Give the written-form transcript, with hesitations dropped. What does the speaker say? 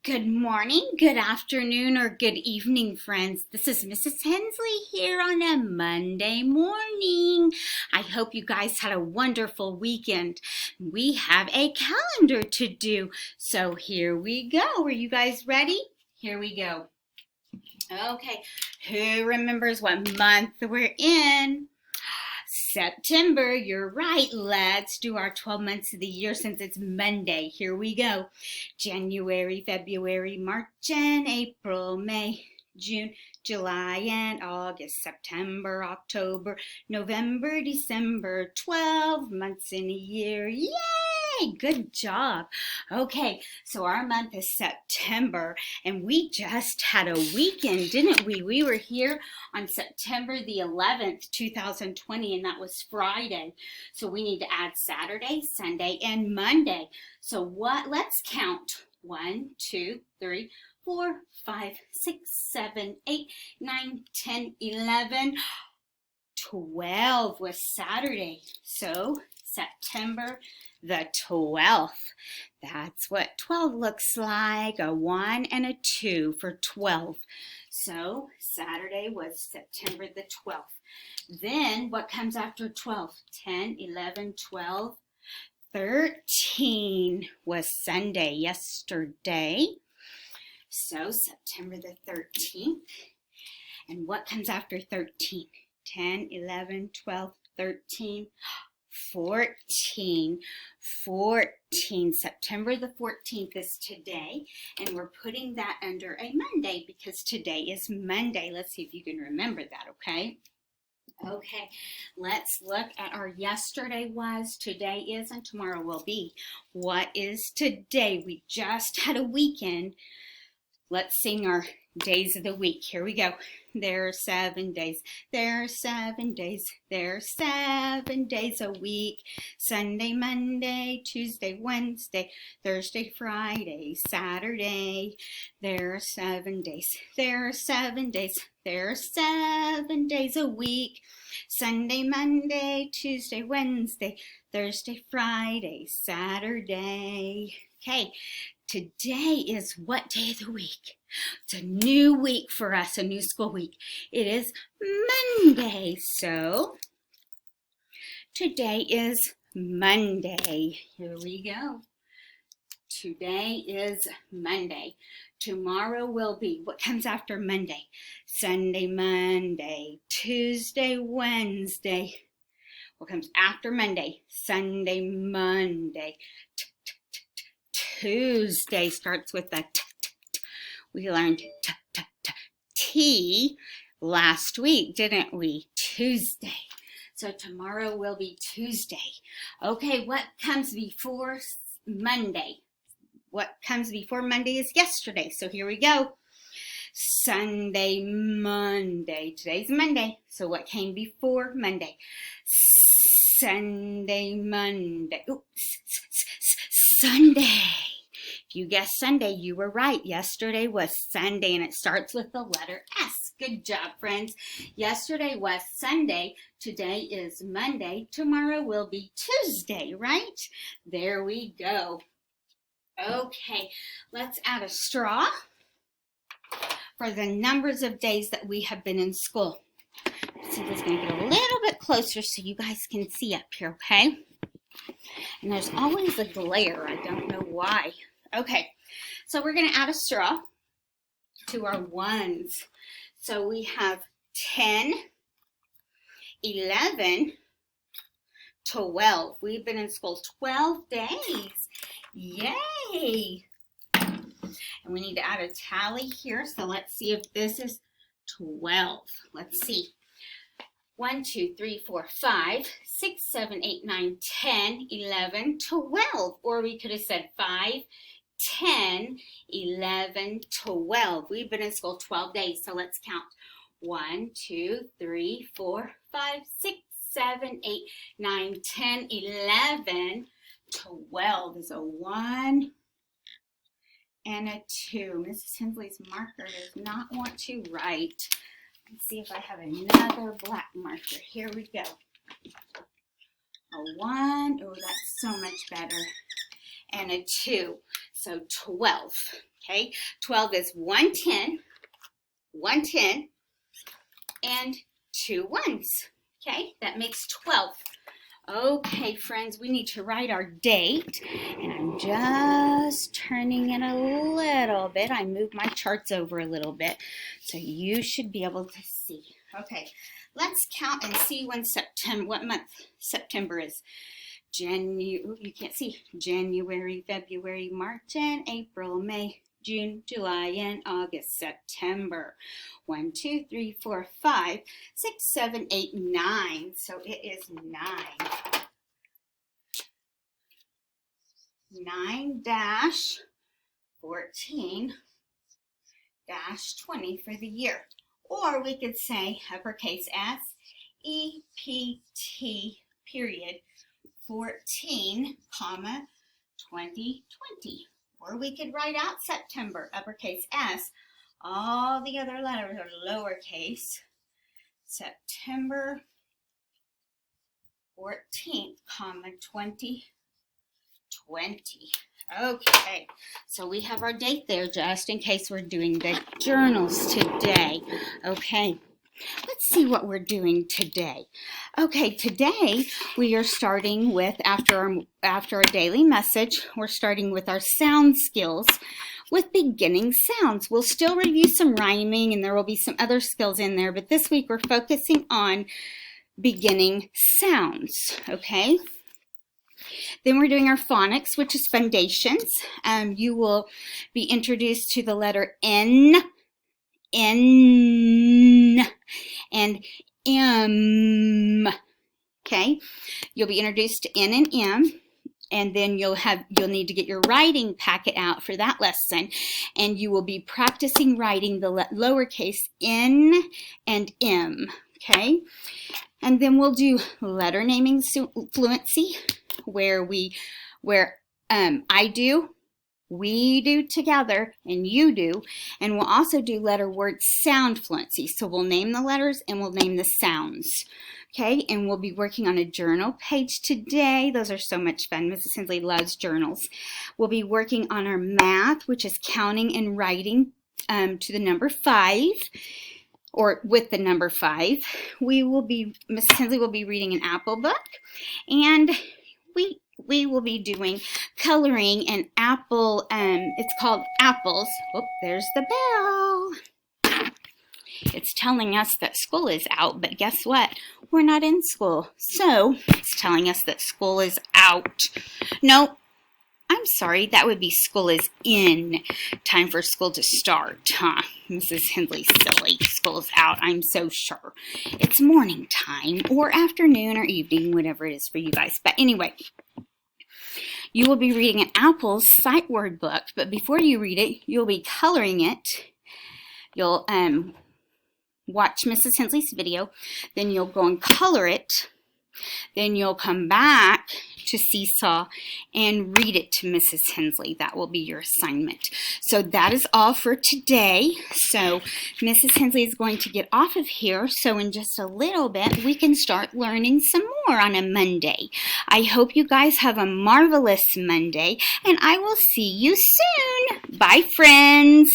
Good morning, good afternoon, or good evening, friends. This is Mrs. Hensley here on a Monday morning. I hope you guys had a wonderful weekend. We have a calendar to do, so here we go. Are you guys ready? Here we go. Okay, who remembers what month we're in? September, you're right. Let's do our 12 months of the year since it's Monday. Here we go. January, February, March, and April, May, June, July, and August, September, October, November, December. 12 months in a year. Yay! Good job. Okay, so our month is September, and we just had a weekend, didn't we? We were here on September the 11th, 2020, and that was Friday. So we need to add Saturday, Sunday, and Monday. So let's count. 1, 2, 3, 4, 5, 6, 7, 8, 9, 10, 11, 12 was Saturday. So September the 12th. That's what 12 looks like. A 1 and a 2 for 12. So Saturday was September the 12th. Then what comes after 12? 10, 11, 12, 13 was Sunday, yesterday. So September the 13th. And what comes after 13? 10, 11, 12, 13, 14. 14. September the 14th is today, and we're putting that under a Monday because today is Monday. Let's see if you can remember that, okay? Okay, let's look at our yesterday was, today is, and tomorrow will be. What is today? We just had a weekend. Let's sing our days of the week. Here we go. There are 7 days. There are 7 days. There are 7 days a week. Sunday, Monday, Tuesday, Wednesday, Thursday, Friday, Saturday. There are 7 days. There are 7 days. There are 7 days a week. Sunday, Monday, Tuesday, Wednesday, Thursday, Friday, Saturday. Okay. Today is what day of the week? It's a new week for us, a new school week. It is Monday. So today is Monday. Here we go. Today is Monday. Tomorrow will be, what comes after Monday? Sunday, Monday, Tuesday, Wednesday. What comes after Monday? Sunday, Monday. Tuesday starts with a t. We learned T last week, didn't we? Tuesday. So tomorrow will be Tuesday. Okay, what comes before Monday? What comes before Monday is yesterday. So here we go. Sunday, Monday. Today's Monday. So what came before Monday? Sunday, Monday. Oops. Sunday. If you guessed Sunday, you were right. Yesterday was Sunday, and it starts with the letter S. Good job, friends. Yesterday was Sunday. Today is Monday. Tomorrow will be Tuesday, right? There we go. Okay, let's add a straw for the numbers of days that we have been in school. Let's see if it's going to get a little bit closer so you guys can see up here, okay? And there's always a glare. I don't know why. Okay, so we're going to add a straw to our ones. So we have 10, 11, 12. We've been in school 12 days. Yay! And we need to add a tally here. So let's see if this is 12. Let's see. 1, 2, 3, 4, 5, 6, 7, 8, 9, 10, 11, 12. Or we could have said 5, 10, 11, 12. We've been in school 12 days, so let's count. 1, 2, 3, 4, 5, 6, 7, 8, 9, 10, 11, 12 is a 1 and a 2. Mrs. Hensley's marker does not want to write. Let's see if I have another black marker. Here we go. A 1. Oh, that's so much better. And a 2. So 12, okay? 12 is 110, and 2 ones, okay? That makes 12. Okay, friends, we need to write our date, and I'm just turning it a little bit. I moved my charts over a little bit, so you should be able to see. Okay, let's count and see what month September is. You can't see. January, February, March, and April, May, June, July, and August, September. 1, 2, 3, 4, 5, 6, 7, 8, 9. So it is 9. 9-14-20 for the year. Or we could say uppercase S, EPT, period, 14, comma, 2020. Or we could write out September, uppercase S. All the other letters are lowercase. September 14th, comma, 2020. Okay, so we have our date there just in case we're doing the journals today. Okay, let's see what we're doing today. Okay, today we are starting with, after our daily message, we're starting with our sound skills with beginning sounds. We'll still review some rhyming and there will be some other skills in there, but this week we're focusing on beginning sounds, okay? Then we're doing our phonics, which is foundations. You will be introduced to the letter N, and M, okay? You'll be introduced to N and M, and then you'll need to get your writing packet out for that lesson, and you will be practicing writing the lowercase n and m, okay? And then we'll do letter naming fluency, where I do, we do together, and you do, and we'll also do letter word sound fluency. So we'll name the letters and we'll name the sounds. Okay, and we'll be working on a journal page today. Those are so much fun. Mrs. Hensley loves journals. We'll be working on our math, which is counting and writing to the number 5, or with the number 5. Mrs. Hensley will be reading an Apple book, and we will be doing coloring an apple. It's called Apples. Oh, there's the bell. It's telling us that school is out, but guess what? We're not in school. So it's telling us that school is out. No, I'm sorry. That would be school is in. Time for school to start, huh? Mrs. Hensley's silly. School's out, I'm so sure. It's morning time or afternoon or evening, whatever it is for you guys. But anyway, you will be reading an Apples sight word book, but before you read it, you'll be coloring it. You'll watch Mrs. Hensley's video, then you'll go and color it, then you'll come back to Seesaw and read it to Mrs. Hensley. That will be your assignment. So that is all for today. So Mrs. Hensley is going to get off of here, so in just a little bit we can start learning some more on a Monday. I hope you guys have a marvelous Monday, and I will see you soon. Bye, friends.